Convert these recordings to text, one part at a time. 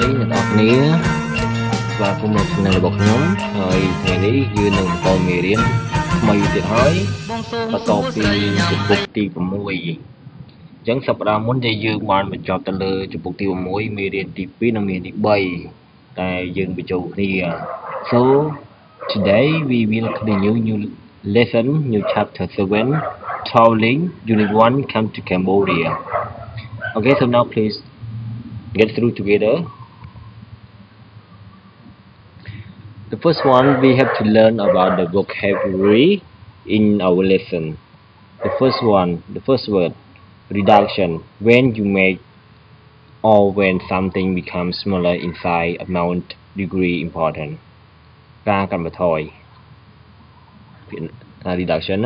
អ្នកនរគ្នាស្វាគមន៍មកក្នុងរបស់ខ្ញុំហើយថ្ងៃនេះយើងនឹងបន្តមេរៀនថ្មីទៀតហើយបន្តពីជំពូកទី6អញ្ចឹងសប្តាហ៍មុនដែលយើងបានបញ្ចប់ទៅលើជំពូកទី6មេរៀនទី2និងមេរៀនទី3តែយើងបញ្ចូលគ្នា So today we will continue new lesson new chapter 7 traveling unit 1 come to Cambodia. Okay, so now please get through together. The first one, we have to learn about the vocabulary in our lesson. The first word, reduction. When you make or when something becomes smaller in size, amount, degree, important. ការកាត់បន្ថយ reduction.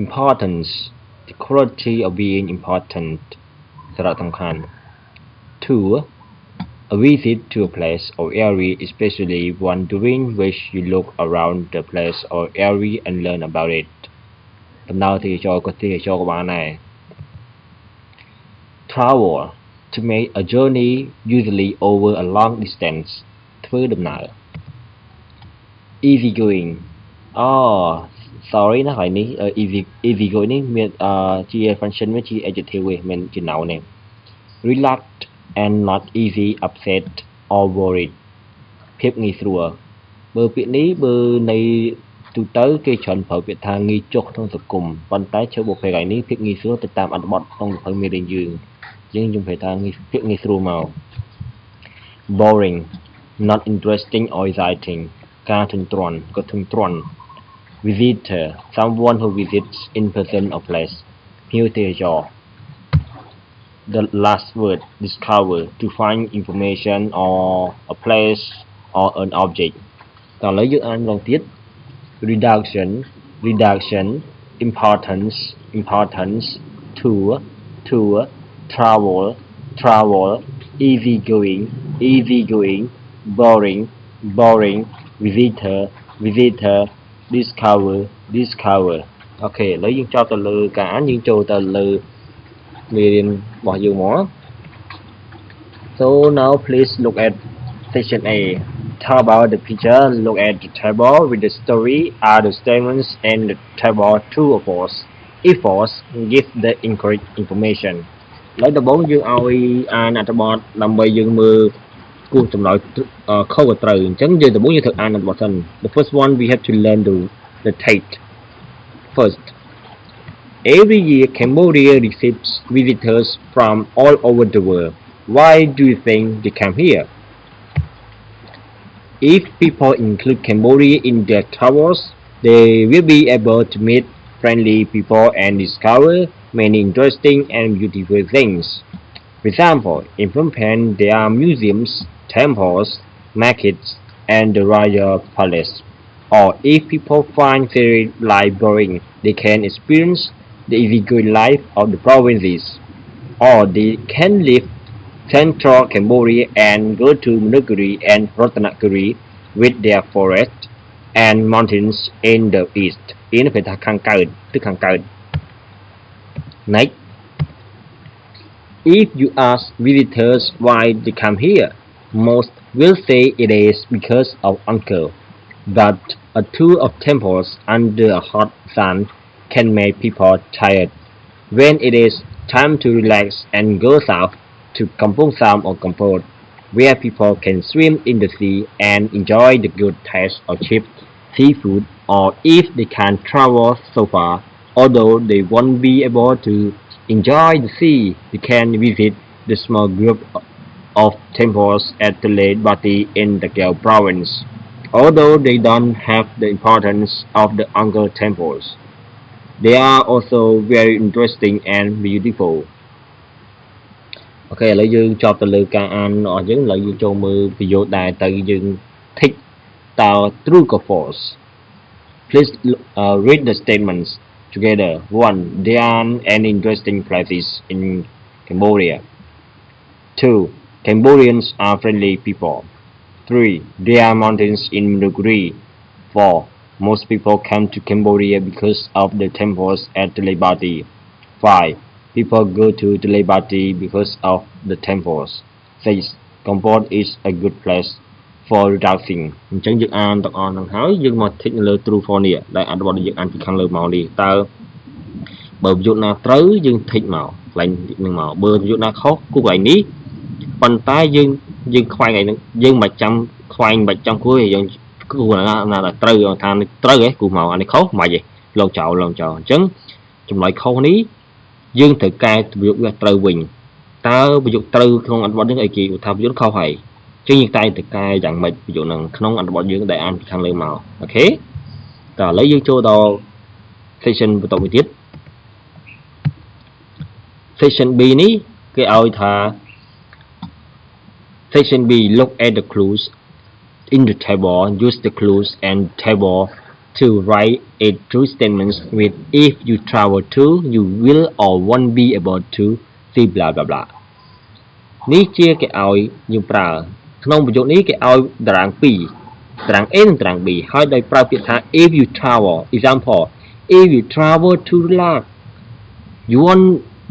Importance, the quality of being important. សារៈសំខាន់ 2. A visit to a place or area, especially one during which you look around the place or area and learn about it. ដំណើរទេសចរណ៍ក៏បានដែរ Travel, to make a journey usually over a long distance. ធ្វើដំណើរ Easy going. Sorry ណាហើយនេះ easy going នេះមានជា function វាជា adjective វាមិនជា noun ទេ Relaxed and not easy upset or worried ភាពងាយស្រួលបើពាក្យនេះបើในទូទៅគេច្រើនប្រើពាក្យថាងាយចុះក្នុងសង្គមប៉ុន្តែជើបុព្វកាយនេះភាពងាយស្រួលទៅតាមអត្ថបទក្នុងសភៅមេរៀនយើងខ្ញុំប្រែថាភាពងាយស្រួលមក Boring, not interesting or exciting ការធុញទ្រាន់ក៏ធុញទ្រាន់ Visitor, someone who visits in person or place ភ្ញៀវទេសចរ The last word, discover, to find information or a place or an object. តោះឥឡូវយើងអានម្ដងទៀត reduction, importance, tour, travel, easy going, boring, visitor, discover. អូខេឥឡូវយើងចប់ទៅលើការអានយើងចូលទៅលើមេរៀនរបស់យើងមក So now please look at section A. Talk about the picture, look at the table with the story, are the statements and the table true or false. If false, give the incorrect information. ឥឡូវដំបូងយើងឲ្យអានអត្ថបទដើម្បីយើងមើលគូចម្លើយខុសក៏ត្រូវអញ្ចឹងយើងដំបូងយើងត្រូវអានអត្ថបទសិន The first one we have to learn the text. First, every year Cambodia receives visitors from all over the world. Why do you think they come here? If people include Cambodia in their travels, they will be able to meet friendly people and discover many interesting and beautiful things. For example, in Phnom Penh there are museums, temples, markets, and the royal palace. Or if people find fairy life boring, they can experience the easygoing life of the provinces. Or they can leave central Cambodia and go to Manukuri and Ratanakuri with their forests and mountains in the east. នេះเป็นทางខាងកើតទិសខាងកើត Next, if you ask visitors why they come here, most will say it is because of uncle. But a tour of temples under a hot sun can make people tired. When it is time to relax and go south to Kampong Sam or Kampot, where people can swim in the sea and enjoy the good taste of cheap seafood, or if they can't travel so far, although they won't be able to enjoy the sea, they can visit the small group of temples at the Late Bati in the Gao province. Although they don't have the importance of the Angkor temples, they are also very interesting and beautiful. អូខេឥឡូវយើងចប់ទៅលើការអានរបស់យើងឥឡូវយើងចូលមើលប្រយោគដែលទៅយើង tick តើ true ក៏ false. Please read the statements together. 1. There aren't any interesting places in Cambodia. 2. Cambodians are friendly people. 3. There are mountains in Manukuri. 4. Most people come to Cambodia because of the temples at the Lebati. 5. People go to the Lebati because of the temples. 6. Cambodia is a good place for relaxing អញ្ចឹងយើងអានទាំងអស់ហ្នឹងហើយយើងមក tick នៅលើ true for នេះដែលអត្ថបទយើងអានពីខាងលើមកនេះតើបើប្រយោគណាត្រូវយើង tick មកកន្លែងនឹងមកបើប្រយោគណាខុសគូកន្លែងនេះប៉ុន្តែយើងខ្វែងកន្លែងហ្នឹងយើងមិនចាំខ្វែងមិនចាំគួរយើងគូណាត្រូវថាត្រូវហ៎គូមកអានេះខុសមិនហ៎លោកចោលអញ្ចឹងចម្លើយខុសនេះយើងត្រូវកែប្រយោគវាត្រូវវិញតើប្រយោគត្រូវក្នុងអត្ថបទនេះអីគេថាប្រយោគខុសហើយចឹងយើងតែកែយ៉ាងម៉េចប្រយោគហ្នឹងក្នុងអត្ថបទយើងដែលអានពីខាងលើមកអូខេតើឥឡូវយើងចូលដល់ section បន្តមួយទៀត section B នេះគេឲ្យថា section B look at the clues in the table use the clues and table to write a true statements with if you travel to you will or won't be able to see blah blah blah នេះជាគេឲ្យយើងប្រើក្នុងប្រយោគនេះគេឲ្យតារាង2តារាង A និងតារាង B ហើយដោយប្រើពាក្យថា if you travel example if you travel to Lak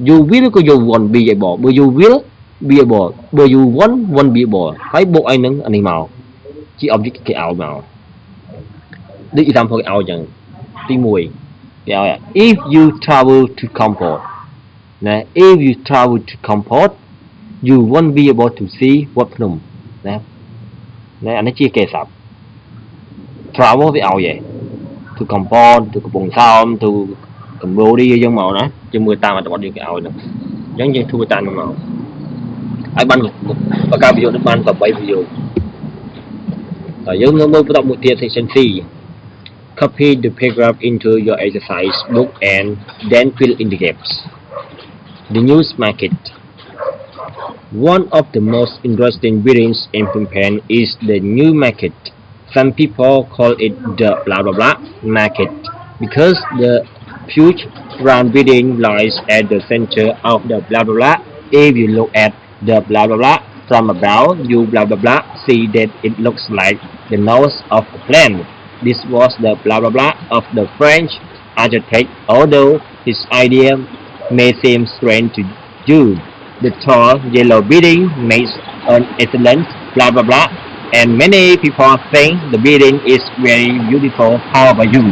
you will ក៏ you won't be able បើ you will be able បើ you won't be able ហើយបូកឲ្យនឹងអានេះមកជា object គេឲ្យមកដូច example គេឲ្យចឹងទី1គេឲ្យ if you travel to Cambodia ណា if you travel to Cambodia you won't be able to see វត្តភ្នំណាអានេះជាគេស័ព្ទ travel វាឲ្យឯង to Cambodia to កំពង់សោម to Cambodia យើងមកណាយើងមើលតាមអត្ថបទយើងគេឲ្យហ្នឹងអញ្ចឹងយើងធ្វើតាមហ្នឹងមកហើយបានបង្កើតប្រយោគនេះបាន8ប្រយោគហើយយើងមើលបន្តមួយទៀត section C copy the paragraph into your exercise book and then fill in the gaps the news market one of the most interesting buildings in Phnom Penh is the new market some people call it the blah blah blah market because the huge round building lies at the center of the blah blah blah if you look at the blah blah blah from above you blah blah blah see that it looks like the nose of a plane this was the blah blah blah of the French architect although his idea may seem strange to you the tall yellow building makes an excellent blah blah blah and many people think the building is very beautiful how about you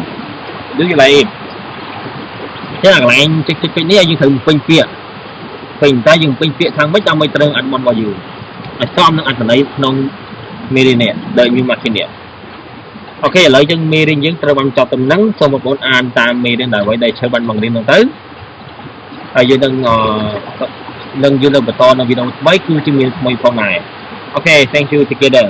ដូចកន្លែងចឹងកន្លែងតិចនេះយើងត្រូវពេញពាក្យពេញតែយើងពេញពាក្យខាងម៉េចដើម្បីត្រូវអត្ថបទរបស់យើងឲ្យសមនឹងអត្ថន័យក្នុងមេរៀននេះដែលមានមកគ្នាអូខេឥឡូវយើងមេរៀនយើងត្រូវបានចប់ទៅនឹងសូមបងប្អូនអានតាមមេរៀនដែលໄວឈើបានបង្រៀនហ្នឹងទៅហើយយើងនឹងយើងនឹងបន្តនៅវីដេអូថ្មីគឺជាមេរៀនថ្មីផងដែរអូខេ thank you together